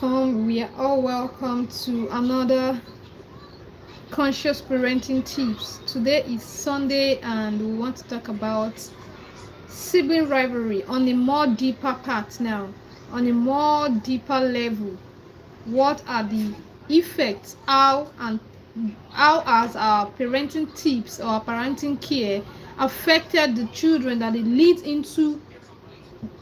welcome. We are all welcome to another conscious parenting tips. Today is Sunday and we want to talk about sibling rivalry on a more deeper part now, on a more deeper level. What are the effects? How has our parenting tips or parenting care affected the children that it leads into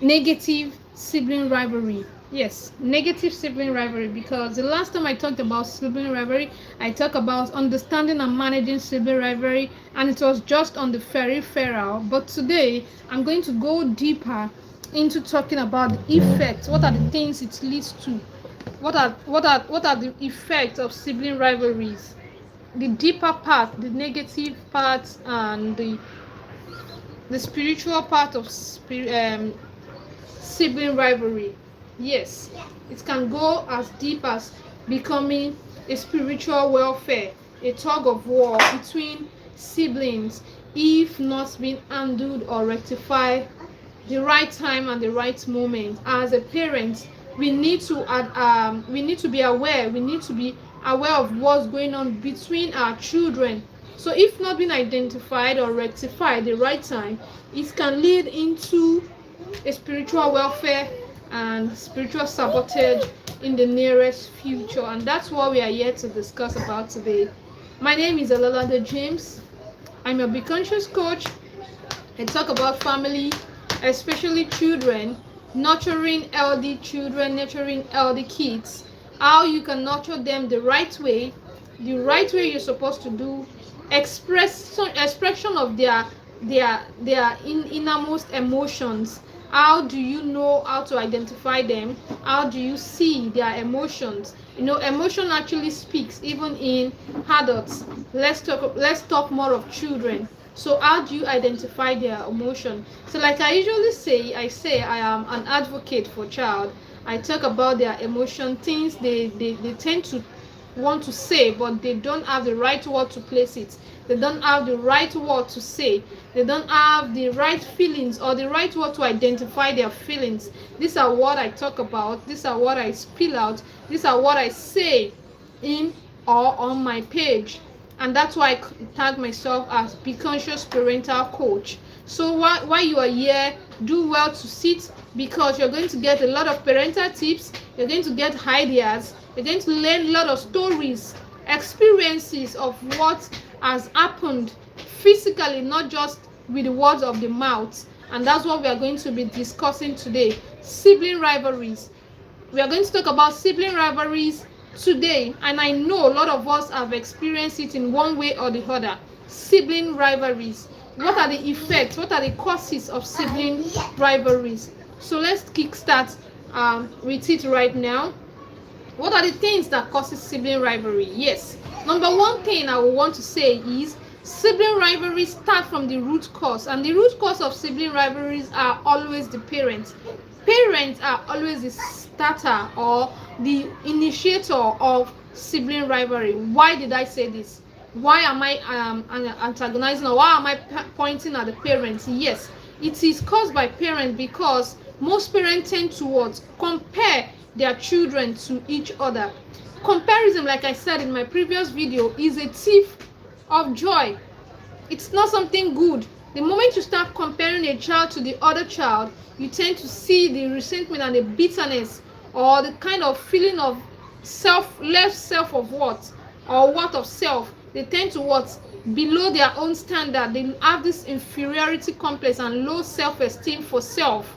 negative sibling rivalry? Yes, negative sibling rivalry, because the last time I talked about sibling rivalry, I talked about understanding and managing sibling rivalry, and it was just on the peripheral. But today I'm going to go deeper into talking about the effects. What are the things it leads to? What are the effects of sibling rivalries? The deeper part, the negative part, and the spiritual part of sibling rivalry. Yes, it can go as deep as becoming a spiritual warfare, a tug of war between siblings if not being handled or rectified the right time and the right moment. As a parent, we need to be aware. We need to be aware of what's going on between our children. So if not being identified or rectified the right time, it can lead into a spiritual welfare and spiritual sabotage in the nearest future. And that's what we are here to discuss about today. My name is Alalade James. I'm a Be Conscious coach. I talk about family, especially children, nurturing healthy children, nurturing healthy kids, how you can nurture them the right way you're supposed to do, expression of their innermost emotions. How do you know how to identify them? How do you see their emotions? Emotion actually speaks even in adults. Let's talk more of children. So how do you identify their emotion? So like I usually say, I am an advocate for child. I talk about their emotion, things they tend to want to say, but they don't have the right word to place it. They don't have the right word to say. They don't have the right feelings or the right word to identify their feelings. These are what I talk about. These are what I spill out. These are what I say in or on my page. And that's why I tag myself as Be Conscious Parental Coach. So while you are here, do well to sit, because you're going to get a lot of parental tips. You're going to get ideas. You're going to learn a lot of stories, experiences of what has happened physically, not just with the words of the mouth. And that's what we are going to be discussing today. Sibling rivalries. We are going to talk about sibling rivalries today, and I know a lot of us have experienced it in one way or the other. Sibling rivalries. What are the effects? What are the causes of sibling rivalries? So let's kickstart with it right now. What are the things that causes sibling rivalry? Yes, number one thing I would want to say is sibling rivalries start from the root cause, and the root cause of sibling rivalries are always the parents. Parents are always the starter or the initiator of sibling rivalry. Why did I say this? Why am I antagonizing, or why am I pointing at the parents? Yes, it is caused by parents, because most parents tend to compare their children to each other. Comparison, like I said in my previous video, is a thief of joy. It's not something good. The moment you start comparing a child to the other child, you tend to see the resentment and the bitterness, or the kind of feeling of less self of worth, or worth of self. They tend to below their own standard. They have this inferiority complex and low self-esteem for self.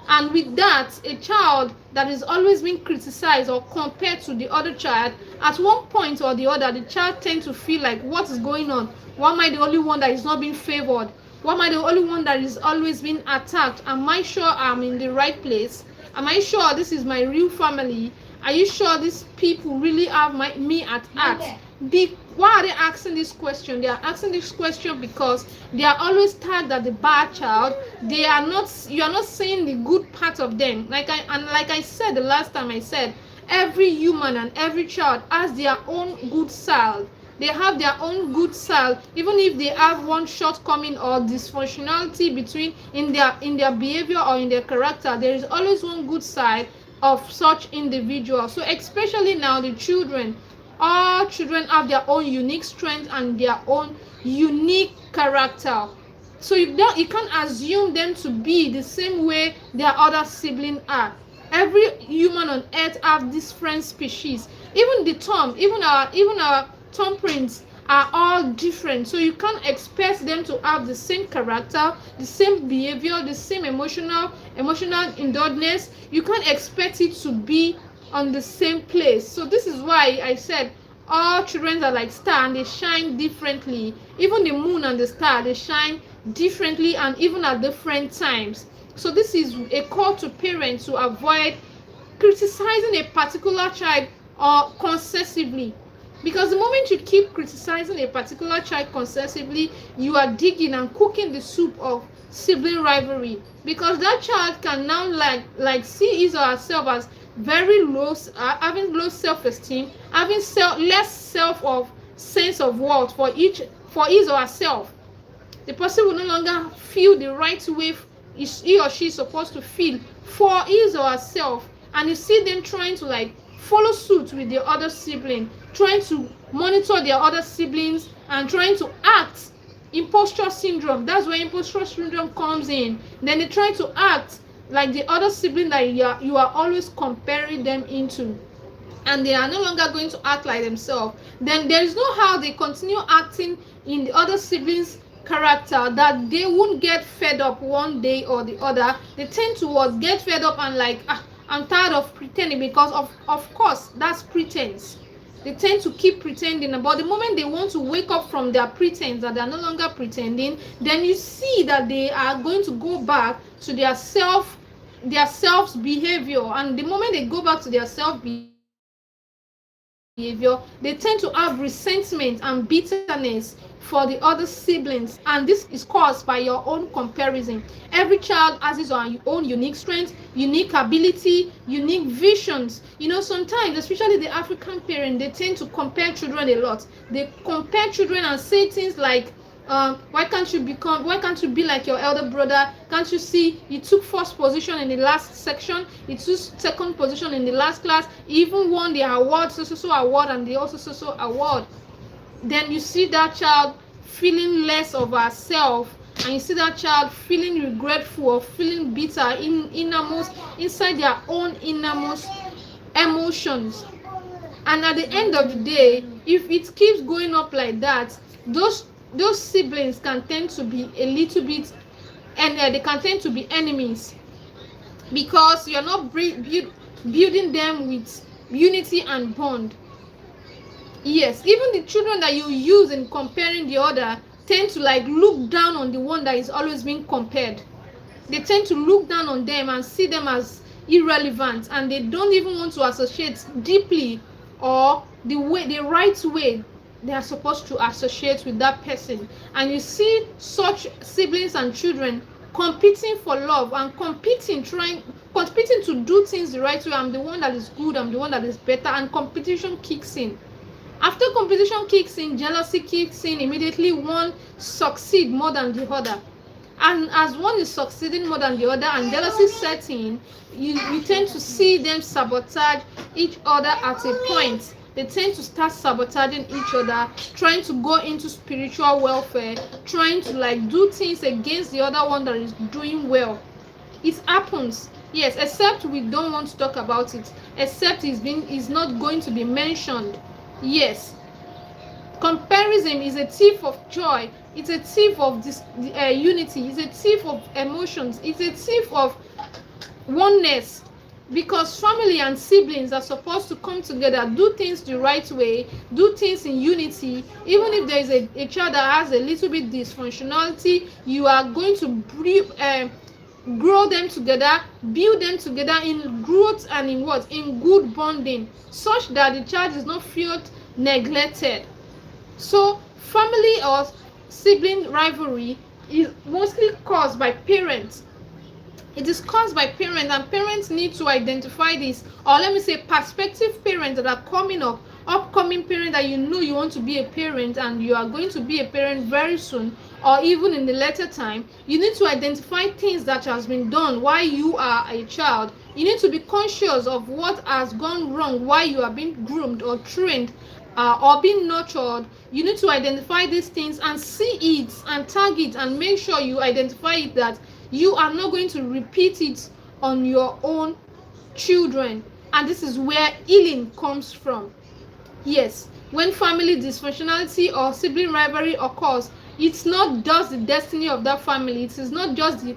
And with that, a child that is always being criticized or compared to the other child, at one point or the other, the child tends to feel like, what is going on? Why am I the only one that is not being favored? Why am I the only one that is always being attacked? Am I sure I'm in the right place? Am I sure this is my real family? Are you sure these people really have me at heart? Why are they asking this question? They are asking this question because they are always tagged as the bad child. You are not seeing the good part of them. Like I said the last time, I said every human and every child has their own good side. They have their own good side, even if they have one shortcoming or dysfunctionality in their behavior or in their character. There is always one good side of such individuals. So especially now the children, all children have their own unique strength and their own unique character. So you can't assume them to be the same way their other siblings are. Every human on earth have different species. Even the thumb, even our thumbprints are all different. So you can't expect them to have the same character, the same behavior, the same emotional indulgence. You can't expect it to be on the same place. So this is why I said all children are like star and they shine differently. Even the moon and the star, they shine differently and even at different times. So this is a call to parents to avoid criticizing a particular child or concessively, because the moment you keep criticizing a particular child concessively, you are digging and cooking the soup of sibling rivalry, because that child can now like see his or herself as very low, having low self-esteem, having less self of sense of worth for his or herself. The person will no longer feel the right way he or she is supposed to feel for his or herself, and you see them trying to like follow suit with their other sibling, trying to monitor their other siblings and trying to act. Imposter syndrome, that's where imposter syndrome comes in. Then they try to act like the other sibling that you are always comparing them into, and they are no longer going to act like themselves. Then there is no how they continue acting in the other siblings character that they won't get fed up one day or the other. They tend to get fed up and like, I'm tired of pretending, because of course that's pretense. They tend to keep pretending, but the moment they want to wake up from their pretense that they are no longer pretending, then you see that they are going to go back to their self's behavior. And the moment they go back to their self behavior, they tend to have resentment and bitterness for the other siblings, and this is caused by your own comparison. Every child has his own unique strengths, unique ability, unique visions. Sometimes, especially the African parent, they tend to compare children a lot. They compare children and say things like, why can't you be like your elder brother? Can't you see you took first position in the last section, you took second position in the last class, you even won the award, so award, and the also so award. Then you see that child feeling less of herself, and you see that child feeling regretful or feeling bitter inside their own innermost emotions. And at the end of the day, if it keeps going up like that, those siblings can tend to be a little bit, and they can tend to be enemies, because you're not building them with unity and bond. Yes, even the children that you use in comparing the other tend to like look down on the one that is always being compared. They tend to look down on them and see them as irrelevant, and they don't even want to associate deeply or the right way they are supposed to associate with that person. And you see such siblings and children competing for love and competing to do things the right way. I'm the one that is good, I'm the one that is better, and competition kicks in. After competition kicks in, jealousy kicks in. Immediately one succeeds more than the other, and as one is succeeding more than the other and jealousy sets in, you tend to see them sabotage each other at a point. They tend to start sabotaging each other, trying to go into spiritual welfare, trying to like do things against the other one that is doing well. It happens, yes, except we don't want to talk about it, except it's not going to be mentioned. Yes, comparison is a thief of joy. It's a thief of unity. It's a thief of emotions. It's a thief of oneness, because family and siblings are supposed to come together, do things the right way, do things in unity. Even if there is a child that has a little bit dysfunctionality, you are going to grow them together, build them together in growth and in good bonding, such that the child is not feel neglected. So family or sibling rivalry is mostly caused by parents. It is caused by parents, and parents need to identify this, or let me say prospective parents that are upcoming parents that you want to be a parent and you are going to be a parent very soon, or even in the later time. You need to identify things that has been done while you are a child. You need to be conscious of what has gone wrong while you are being groomed or trained or being nurtured. You need to identify these things and see it and tag it and make sure you identify it, that you are not going to repeat it on your own children. And this is where healing comes from. Yes, when family dysfunctionality or sibling rivalry occurs, it's not just the destiny of that family. It is not just the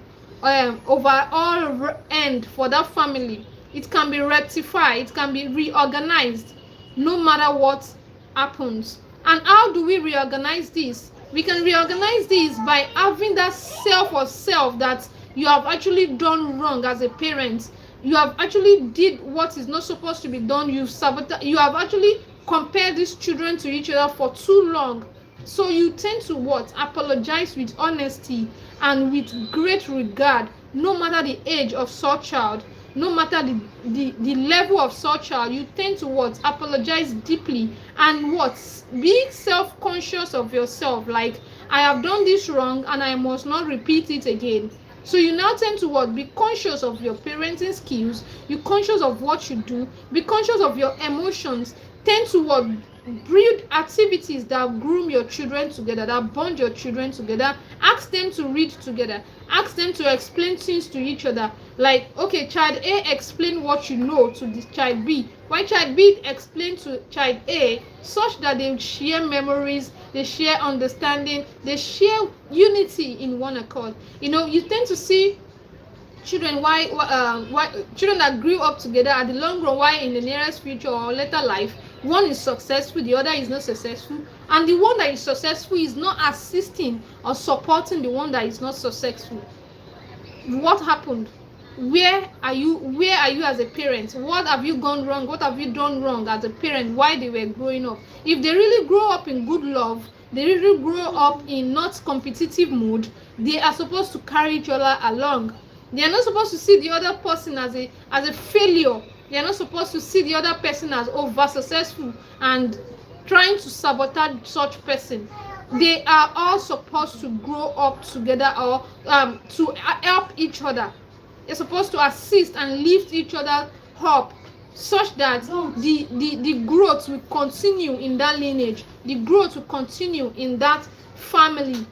overall end for that family. It can be rectified. It can be reorganized, no matter what happens. And how do we reorganize this? We can reorganize this by having that self of self that you have actually done wrong as a parent. You have actually did what is not supposed to be done. You have actually compared these children to each other for too long. So you tend to what? Apologize with honesty and with great regard, no matter the age of such child, no matter the level of such child. You tend to what? Apologize deeply and what? Be self-conscious of yourself. Like, I have done this wrong and I must not repeat it again. So you now tend to what? Be conscious of your parenting skills. You're conscious of what you do. Be conscious of your emotions. Tend to what? Build activities that groom your children together, that bond your children together. Ask them to read together. Ask them to explain things to each other. Like, okay, child A, explain what you know to this child B. Why child B explain to child A, such that they share memories, they share understanding, they share unity in one accord. You tend to see children why children that grew up together at the long run, why in the nearest future or later life, one is successful, the other is not successful, and the one that is successful is not assisting or supporting the one that is not successful. What happened? Where are you as a parent? What have you gone wrong? What have you done wrong as a parent while they were growing up? If they really grow up in good love, they really grow up in not competitive mood, they are supposed to carry each other along. They are not supposed to see the other person as a failure. They are not supposed to see the other person as over successful and trying to sabotage such person. They are all supposed to grow up together or to help each other. They're supposed to assist and lift each other up, such that the growth will continue in that lineage. The growth will continue in that family.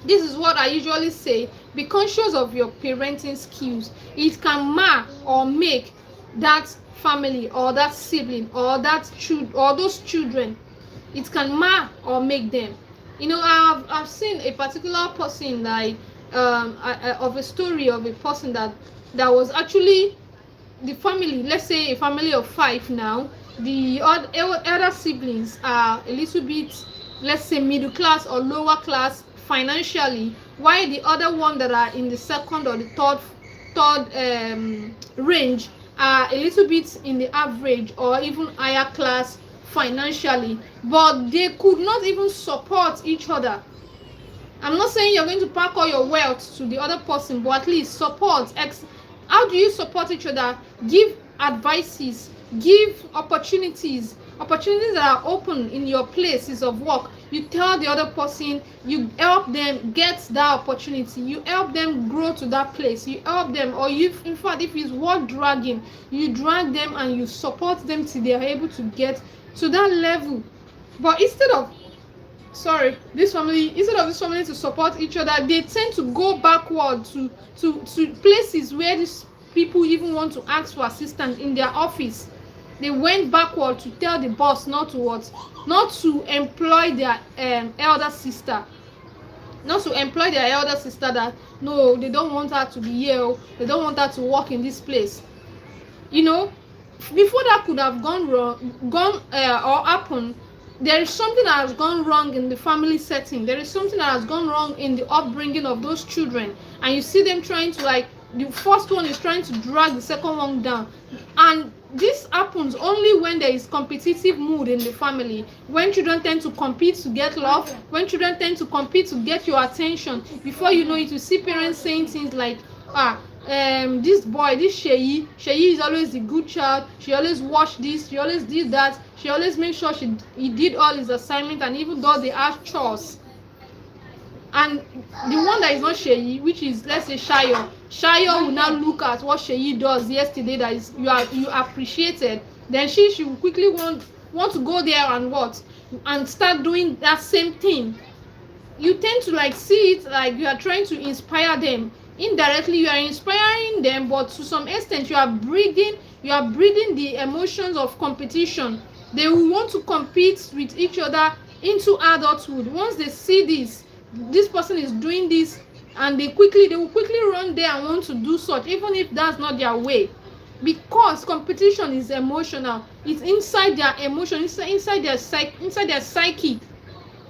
This is what I usually say. Be conscious of your parenting skills. It can mar or make that family or that sibling or those children. It can mar or make them. I've seen a particular person, like of a story of a person that was actually the family. Let's say a family of 5 now. The elder siblings are a little bit, let's say, middle class or lower class financially, while the other one that are in the second or the third range are a little bit in the average or even higher class financially, but they could not even support each other. I'm not saying you're going to pack all your wealth to the other person, but at least support. How do you support each other? Give advices, give opportunities that are open in your places of work. You tell the other person, you help them get that opportunity, you help them grow to that place, you help them, or in fact, if it's worth dragging, you drag them and you support them till they are able to get to that level. But instead of this family to support each other, they tend to go backward to places where these people even want to ask for assistance in their office. They went backward to tell the boss not to employ their elder sister. Not to employ their elder sister, that no, they don't want her to be here, they don't want her to work in this place. Before that could have gone or happened, there is something that has gone wrong in the family setting. There is something that has gone wrong in the upbringing of those children, and you see them trying to, the first one is trying to drag the second one down. And this happens only when there is competitive mood in the family, when children tend to compete to get love, when children tend to compete to get your attention. Before you know it, you see parents saying things like, this boy, this Sheyi is always the good child, she always watched this, she always did that, she always made sure he did all his assignment, and even though they have chores. And the one that is not Sheyi, which is, let's say, Shayo Shayo will now look at what Sheyi does yesterday that is you appreciated. Then she will quickly want to go there and what and start doing that same thing. You tend to like see it like you are trying to inspire them. Indirectly you are inspiring them, but to some extent you are breeding the emotions of competition. They will want to compete with each other into adulthood. Once they see this person is doing this, and they will quickly run there and want to do such, even if that's not their way, because competition is emotional. It's inside their emotion, inside their psyche.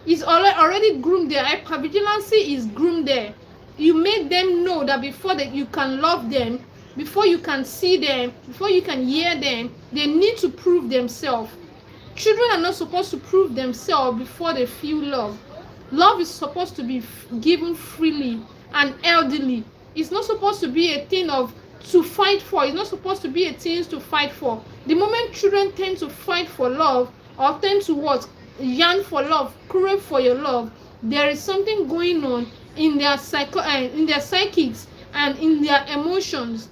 It's already groomed there. Hypervigilancy is groomed there. You make them know that before that you can love them, before you can see them, before you can hear them, they need to prove themselves. Children are not supposed to prove themselves before they feel love. Love is supposed to be given freely and elderly. It's not supposed to be a thing of to fight for. It's not supposed to be a thing to fight for. The moment children tend to fight for love or tend to what? Yearn for love, crave for your love, there is something going on in their psychics and in their emotions.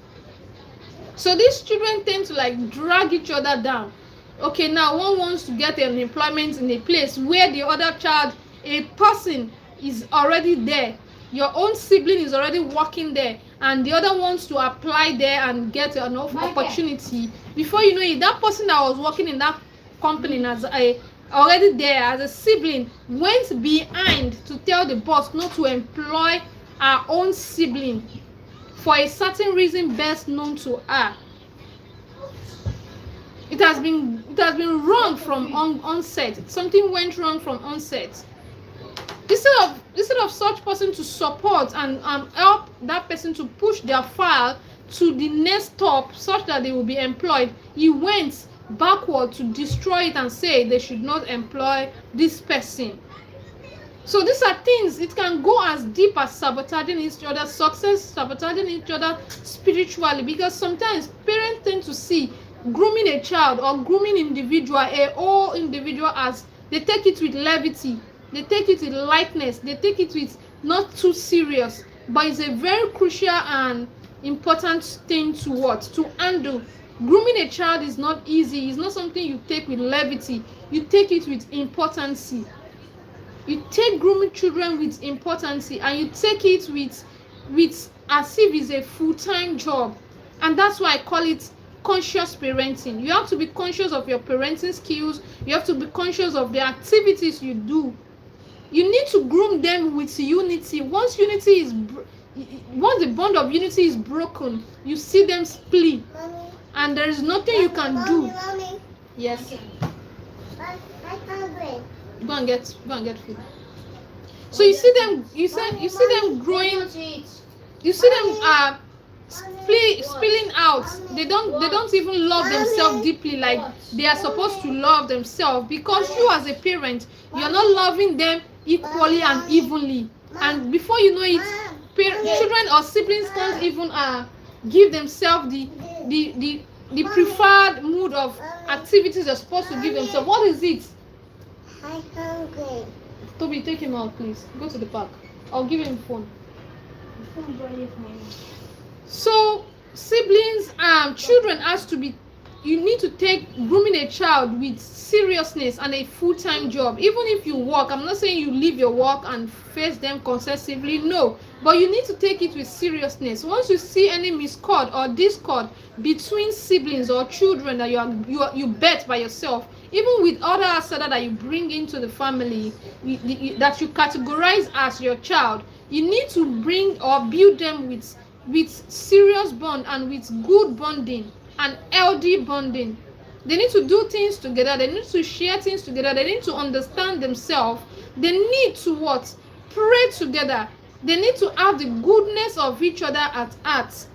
So these children tend to like drag each other down. Okay, now one wants to get an employment in a place where the other child, a person is already there. Your own sibling is already working there, and the other wants to apply there and get an opportunity. Before you know it, that person that was working in that company as already there as a sibling went behind to tell the boss not to employ our own sibling for a certain reason best known to her. It has been wrong from onset. Something went wrong from onset. Instead of such person to support and help that person to push their file to the next stop such that they will be employed, he went backward to destroy it and say they should not employ this person. So these are things, it can go as deep as sabotaging each other's success, sabotaging each other spiritually, because sometimes parents tend to see grooming a child or grooming a whole individual as they take it with levity, they take it with lightness, they take it with not too serious, but it's a very crucial and important thing to handle. Grooming a child is not easy. It's not something you take with levity. You take it with importance. You take grooming children with importance, and you take it with as if it's a full-time job. And that's why I call it conscious parenting. You have to be conscious of your parenting skills. You have to be conscious of the activities you do. You need to groom them with unity. Once the bond of unity is broken, you see them split. And there is nothing you can do. Mommy. Yes. Okay. I can't Go and get food. So you see them growing. You see them spilling out. They don't even love themselves deeply like they are supposed to love themselves, because you as a parent, you're not loving them equally and evenly. And before you know it, children or siblings can't even give themselves the preferred mood of activities they're supposed to give themselves. What is it? I'm hungry. Toby, take him out, please. Go to the park. I'll give him phone. So siblings, children has to be. You need to take grooming a child with seriousness and a full-time job. Even if you work, I'm not saying you leave your work and face them concessively, no, but you need to take it with seriousness. Once you see any miscord or discord between siblings or children that you bet by yourself, even with other asada that you bring into the family, that you categorize as your child, you need to bring or build them with serious bond and with good bonding and healthy bonding. They need to do things together. They need to share things together. They need to understand themselves. They need to what? Pray together. They need to have the goodness of each other at heart.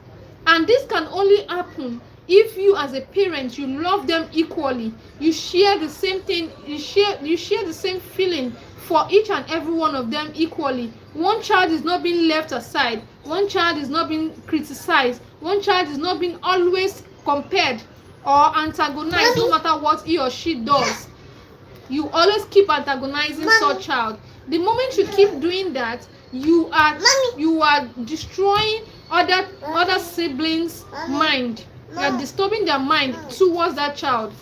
And this can only happen if you as a parent, you love them equally. You share the same thing. You share the same feeling for each and every one of them equally. One child is not being left aside. One child is not being criticized. One child is not being always compared or antagonized, no matter what he or she does. You always keep antagonizing such child. The moment you keep doing that, you are destroying other siblings' mind. You are disturbing their mind towards that child,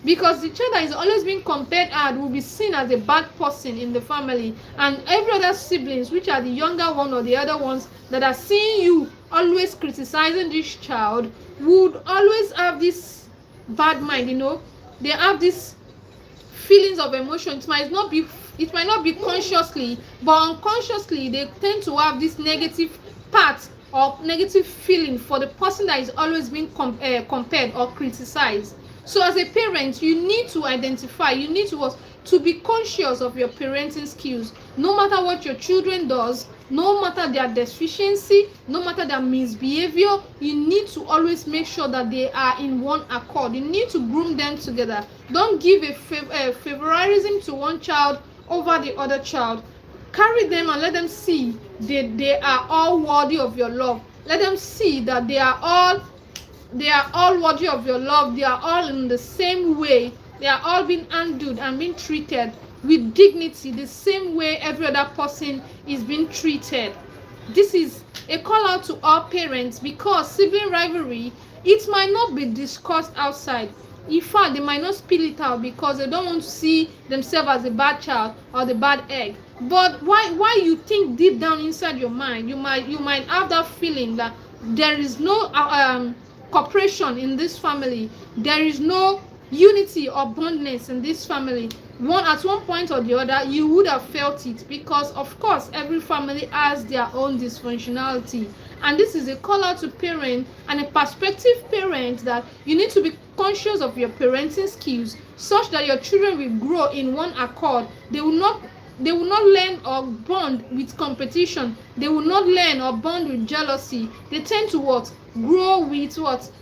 because the child that is always being compared at will be seen as a bad person in the family, and every other siblings, which are the younger one or the other ones that are seeing you always criticizing this child, would always have this bad mind. They have this feelings of emotion. It might not be consciously, but unconsciously they tend to have this negative part or negative feeling for the person that is always being compared or criticized. So as a parent, you need to identify, you need to be conscious of your parenting skills. No matter what your children does, no matter their deficiency, no matter their misbehavior, you need to always make sure that they are in one accord. You need to groom them together. Don't give a favoritism to one child over the other child. Carry them and let them see they are all worthy of your love. Let them see that they are all worthy of your love. They are all in the same way. They are all being handled and being treated with dignity, the same way every other person is being treated. This is a call out to all parents, because sibling rivalry, it might not be discussed outside. In fact, they might not spill it out because they don't want to see themselves as the bad child or the bad egg. But why you think deep down inside your mind, you might have that feeling that there is no cooperation in this family, there is no unity or bondness in this family. At one point or the other, you would have felt it, because of course every family has their own dysfunctionality. And this is a call out to parent and a prospective parent, that you need to be conscious of your parenting skills, such that your children will grow in one accord. They will not learn or bond with competition. They will not learn or bond with jealousy. They tend to grow with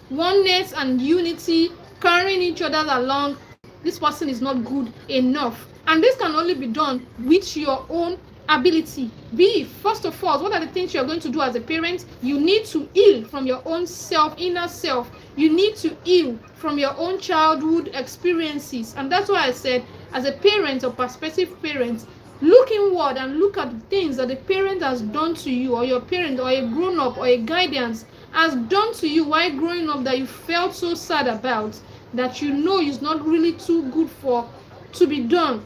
oneness and unity, carrying each other along. This person is not good enough, and this can only be done with your own ability. First of all, what are the things you're going to do as a parent? You need to heal from your own inner self. You need to heal from your own childhood experiences. And that's why I said, as a parent or prospective parent, look inward and look at the things that the parent has done to you, or your parent or a grown-up or a guidance has done to you while growing up, that you felt so sad about, that is not really too good to be done.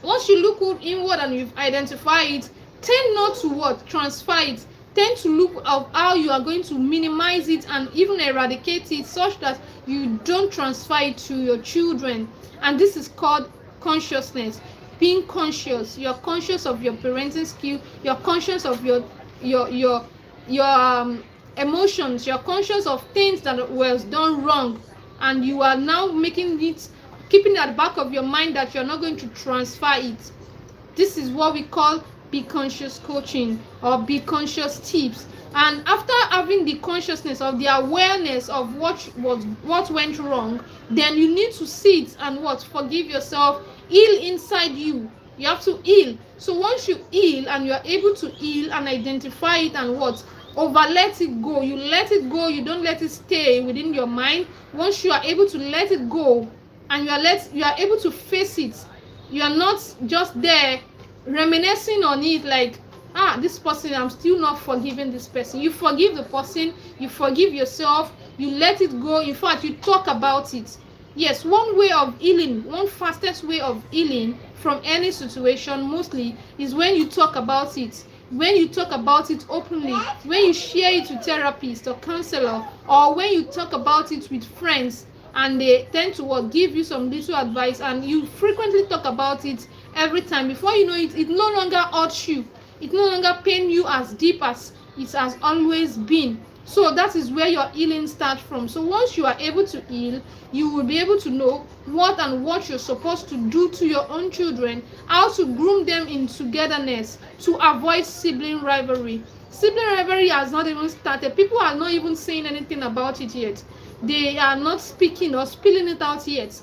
Once you look inward and you've identified it, tend not to transfer it. Tend to look at how you are going to minimize it and even eradicate it, such that you don't transfer it to your children. And this is called consciousness. Being conscious. You're conscious of your parenting skill. You're conscious of your emotions. You're conscious of things that were done wrong, and you are now keeping at the back of your mind that you're not going to transfer it. This is what we call be conscious coaching, or be conscious tips. And after having the consciousness of the awareness of what went wrong, then you need to sit and forgive yourself, heal inside you. You have to heal. So once you heal and you are able to heal and identify it and let it go. You let it go. You don't let it stay within your mind. Once you are able to let it go and you are able to face it, you are not just there reminiscing on it like, this person, I'm still not forgiving this person. You forgive the person, you forgive yourself, you let it go. In fact, you talk about it. Yes, one way of healing, one fastest way of healing from any situation mostly is when you talk about it. When you talk about it openly, when you share it with therapist or counselor, or when you talk about it with friends and they tend to give you some little advice, and you frequently talk about it every time, before you know it, it no longer hurts you. It no longer pains you as deep as it has always been. So that is where your healing starts from. So once you are able to heal, you will be able to know what you're supposed to do to your own children, how to groom them in togetherness to avoid sibling rivalry. Sibling rivalry has not even started. People are not even saying anything about it yet. They are not speaking or spilling it out yet.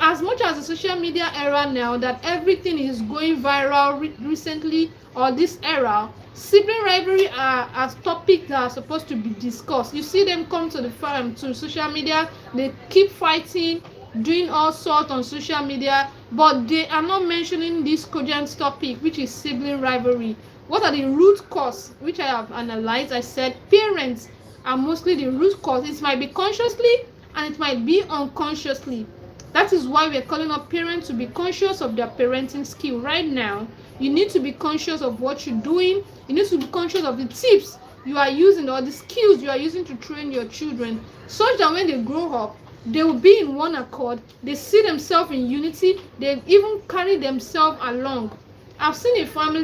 As much as the social media era now, that everything is going viral recently, or this era, sibling rivalry are as topics that are supposed to be discussed. You see them come to the farm, to social media, they keep fighting, doing all sorts on social media, but they are not mentioning this cogent topic, which is sibling rivalry. What are the root cause, which I have analyzed? I said parents are mostly the root cause. It might be consciously and it might be unconsciously. That is why we're calling up parents to be conscious of their parenting skill. Right now, you need to be conscious of what you're doing. You need to be conscious of the tips you are using or the skills you are using to train your children, such that when they grow up, they will be in one accord. They see themselves in unity. They even carry themselves along. I've seen a friend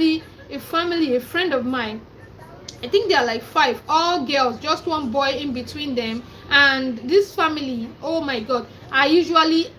of mine. I think they are like 5, all girls, just one boy in between them. And this family, oh my God, I usually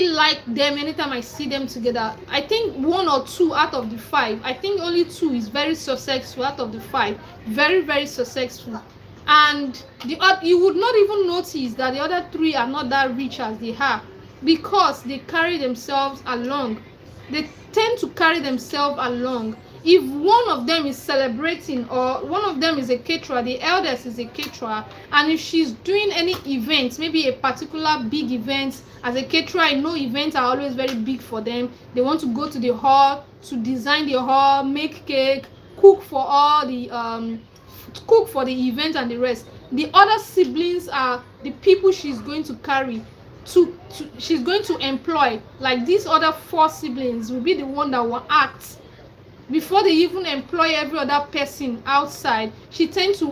like them anytime I see them together. I think 1 or 2 out of the 5. I think only 2 is very successful out of the 5. Very, very successful. And you would not even notice that the other 3 are not that rich as they are, because they carry themselves along. They tend to carry themselves along. If one of them is celebrating, or one of them is a caterer, the eldest is a caterer, and if she's doing any event, maybe a particular big event, as a caterer, I know events are always very big for them. They want to go to the hall, to design the hall, make cake, cook for all the cook for the event and the rest. The other siblings are the people she's going to carry she's going to employ. Like these other 4 siblings will be the one that will act before they even employ every other person outside. She tends to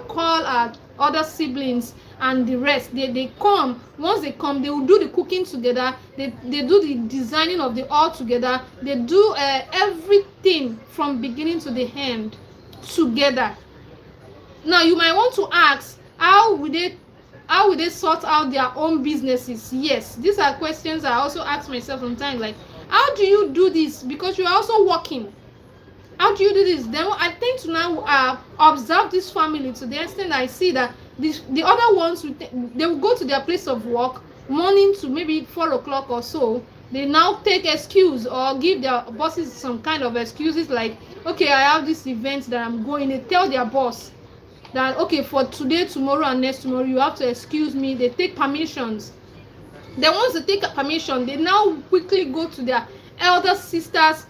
call her other siblings and the rest. They come. Once they come, they will do the cooking together. They do the designing of the all together. They do everything from beginning to the end together. Now you might want to ask, how will they sort out their own businesses? Yes, these are questions I also ask myself sometimes, like, how do you do this? Because you're also working. How do you do this? Then I tend to now observe this family to the extent I see that the other ones they will go to their place of work morning to maybe 4 o'clock or so. They now take excuse or give their bosses some kind of excuses, like, okay, I have this event that I'm going. They tell their boss that, okay, for today, tomorrow, and next tomorrow, you have to excuse me. They take permissions. Then once they take a permission, they now quickly go to their elder sister's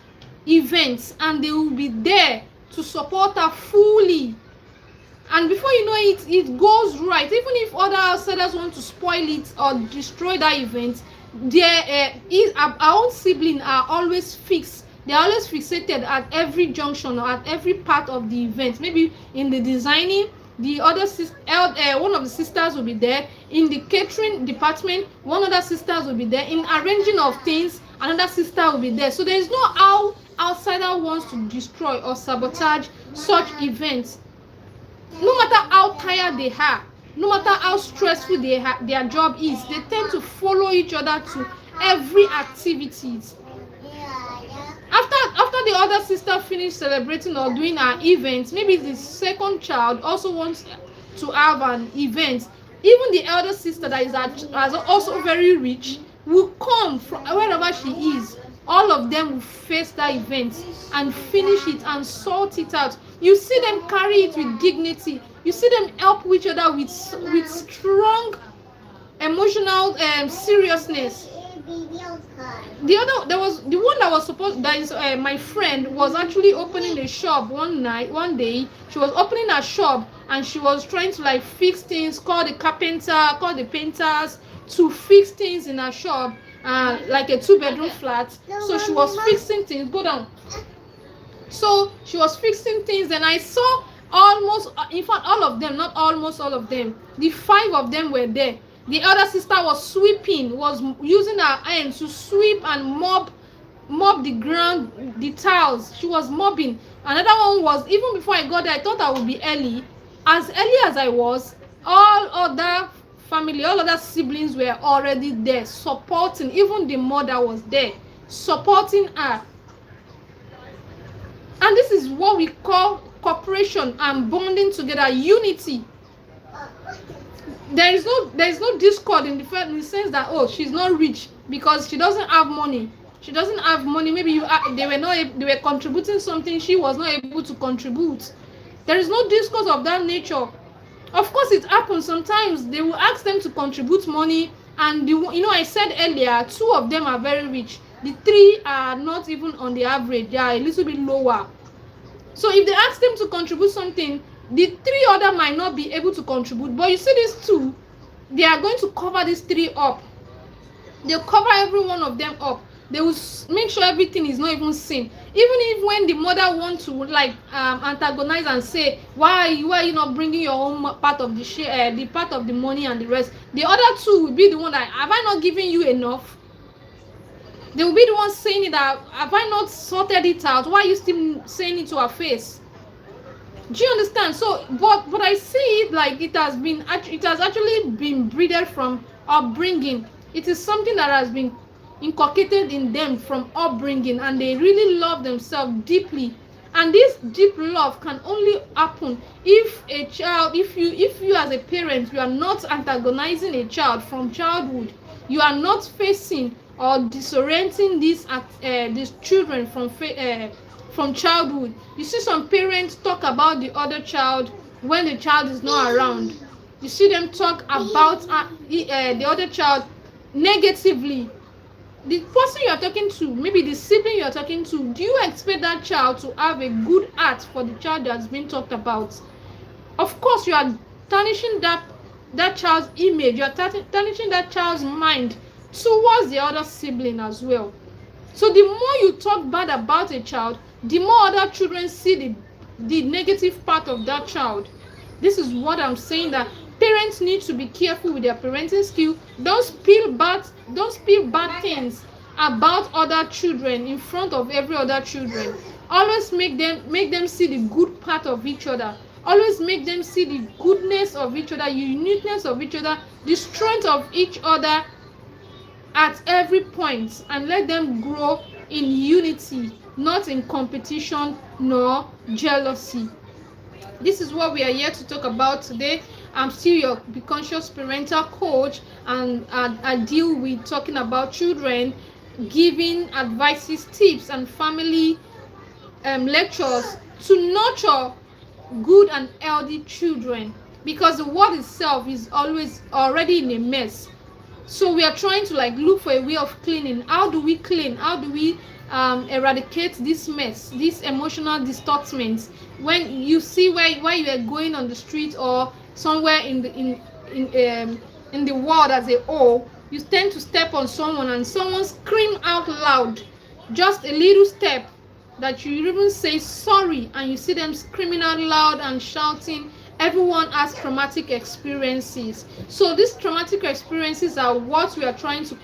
events, and they will be there to support her fully. And before you know it, it goes right. Even if other outsiders want to spoil it or destroy that event, our own siblings are always fixed. They are always fixated at every junction or at every part of the event. Maybe in the designing, the other one of the sisters will be there. In the catering department, one other sisters will be there. In arranging of things, another sister will be there. So there is no how outsider wants to destroy or sabotage such events. No matter how tired they are, no matter how stressful their job is, they tend to follow each other to every activities. After the other sister finished celebrating or doing her event, maybe the second child also wants to have an event. Even the elder sister that is also very rich will come from wherever she is. All of them will face that event and finish it and sort it out. You see them carry it with dignity. You see them help each other with strong emotional seriousness. There was the one that was supposed, that is my friend, was actually opening a shop one day. She was opening a shop and she was trying to like fix things, call the carpenter, call the painters to fix things in her shop, like a 2-bedroom flat. So she was fixing things. Go down. So she was fixing things, and I saw almost, in fact, all of them, not almost all of them, the 5 of them were there. The other sister was sweeping, was using her hands to sweep and mop the ground, the tiles. She was mopping. Another one was, even before I got there, I thought I would be early. As early as I was, all other family, all other siblings were already there supporting. Even the mother was there supporting her. And this is what we call cooperation and bonding together, unity. There is no discord in the sense that, oh, she's not rich because she doesn't have money. She doesn't have money. Maybe they were contributing something, she was not able to contribute. There is no discourse of that nature. Of course, it happens sometimes. They will ask them to contribute money, and I said earlier, 2 of them are very rich. the 3 are not even on the average, they are a little bit lower. So if they ask them to contribute something, the 3 other might not be able to contribute, but you see these 2, they are going to cover these 3 up. They'll cover every one of them up. They will make sure everything is not even seen. Even if when the mother wants to like antagonize and say, why are you not bringing your own part of the share, the part of the money and the rest, the other 2 will be the one that, have I not given you enough? They will be the ones saying it, that have I not sorted it out? Why are you still saying it to her face? Do you understand? So but I see it like it has actually been breeded from upbringing. It is something that has been inculcated in them from upbringing, and they really love themselves deeply. And this deep love can only happen if a child, if you as a parent, you are not antagonizing a child from childhood. You are not facing or disorienting these children from childhood. You see some parents talk about the other child when the child is not around. You see them talk about the other child negatively. The person you are talking to, maybe the sibling you are talking to, do you expect that child to have a good heart for the child that's been talked about? Of course, you are tarnishing that child's image. You are tarnishing that child's mind towards the other sibling as well. So the more you talk bad about a child, the more other children see the negative part of that child. This is what I'm saying, that parents need to be careful with their parenting skill. Don't spill bad things about other children in front of every other children. Always make them see the good part of each other. Always make them see the goodness of each other, uniqueness of each other, the strength of each other at every point, and let them grow in unity, not in competition nor jealousy. This is what we are here to talk about today. I'm still your Be Conscious Parental Coach, and I deal with talking about children, giving advices, tips, and family lectures to nurture good and healthy children, because the world itself is always already in a mess. So we are trying to like look for a way of cleaning. How do we clean? How do we eradicate this mess, these emotional distortions? When you see where you are going on the street or somewhere in the world as a whole, you tend to step on someone and someone scream out loud, just a little step that you even say sorry, and you see them screaming out loud and shouting. Everyone has traumatic experiences. So these traumatic experiences are what we are trying to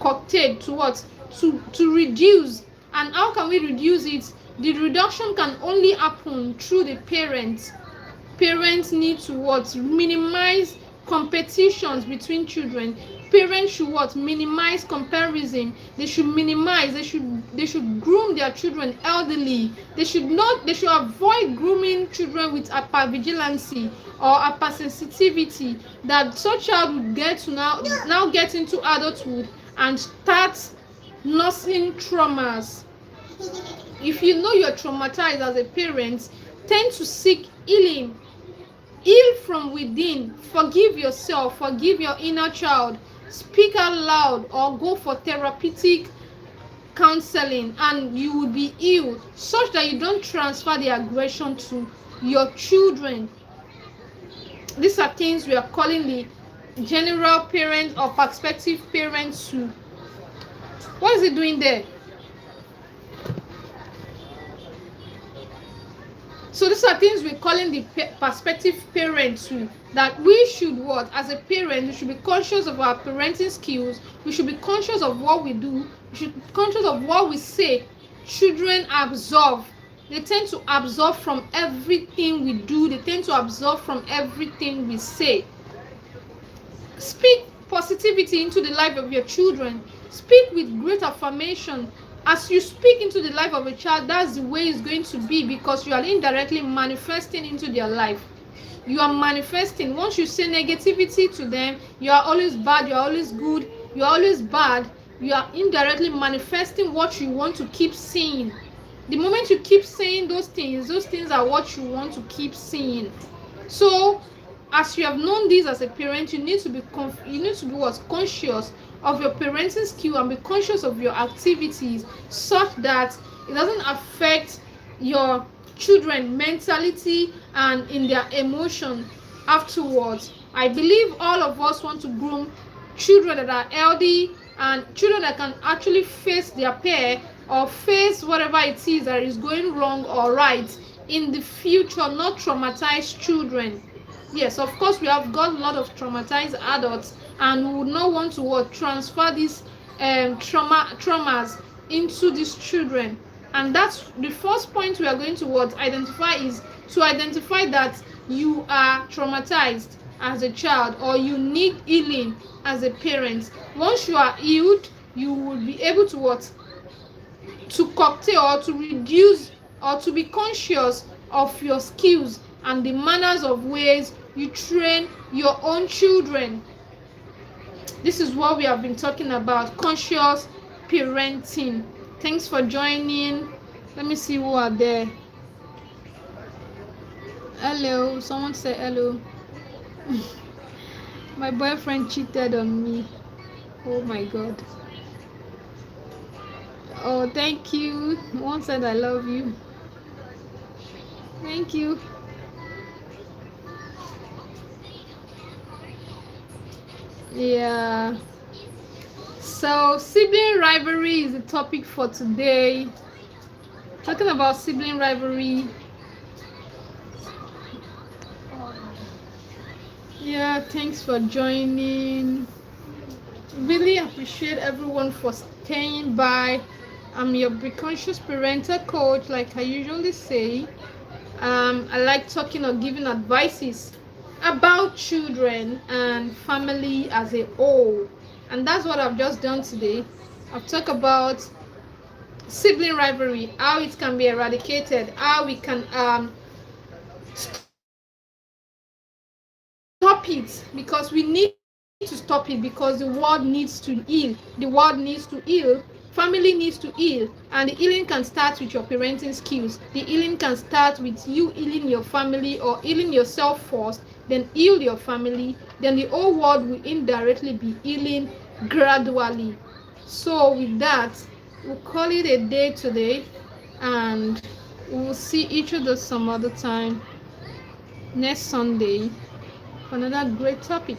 cocktail to reduce. And how can we reduce it? The reduction can only happen through the parents. Parents need to minimize competitions between children. Parents should minimize comparison. They should groom their children elderly. They should avoid grooming children with hypervigilancy or hypersensitivity, that such child will get to now get into adulthood and start nursing traumas. If you know you're traumatized as a parent, tend to seek healing. Heal from within. Forgive yourself. Forgive your inner child. Speak out loud or go for therapeutic counseling, and you will be healed, such that you don't transfer the aggression to your children. These are things we are calling the general parent or perspective parents too. What is it doing there? So these are things we're calling the perspective parents too. That we should as a parent, we should be conscious of our parenting skills. We should be conscious of what we do. We should be conscious of what we say. Children absorb. They tend to absorb from everything we do. They tend to absorb from everything we say. Speak positivity into the life of your children. Speak with great affirmation. As you speak into the life of a child, that's the way it's going to be, because you are indirectly manifesting into their life. You are manifesting. Once you say negativity to them, you are always bad, you are always good, you are always bad, you are indirectly manifesting what you want to keep seeing. The moment you keep saying those things are what you want to keep seeing. So as you have known this as a parent, you need to be conscious of your parenting skill and be conscious of your activities such that it doesn't affect your children mentality and in their emotion afterwards. I believe all of us want to groom children that are healthy and children that can actually face their peer or face whatever it is that is going wrong or right in the future, not traumatized children. Yes, of course, we have got a lot of traumatized adults, and we would not want to transfer these traumas into these children. And that's the first point we are going to identify, is to identify that you are traumatized as a child or you need healing as a parent. Once you are healed, you will be able to to curtail or to reduce or to be conscious of your skills and the manners of ways you train your own children. This is what we have been talking about, conscious parenting. Thanks for joining. Let me see who are there. Hello, someone said hello. My boyfriend cheated on me. Oh my god. Oh, thank you. One said I love you. Thank you. Yeah. So sibling rivalry is the topic for today. Talking about sibling rivalry. Yeah, thanks for joining. Really appreciate everyone for staying by. I'm your Be Conscious Parental Coach, like I usually say. I like talking or giving advices about children and family as a whole. And that's what I've just done today. I've talked about sibling rivalry, how it can be eradicated, how we can stop it, because we need to stop it, because the world needs to heal. The world needs to heal. Family needs to heal, and the healing can start with your parenting skills. The healing can start with you healing your family or healing yourself first, then heal your family, then the whole world will indirectly be healing gradually. So with that, we'll call it a day today, and we'll see each other some other time next Sunday for another great topic.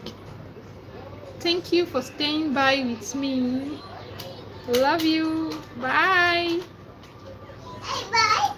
Thank you for staying by with me. Love you. Bye. Bye bye.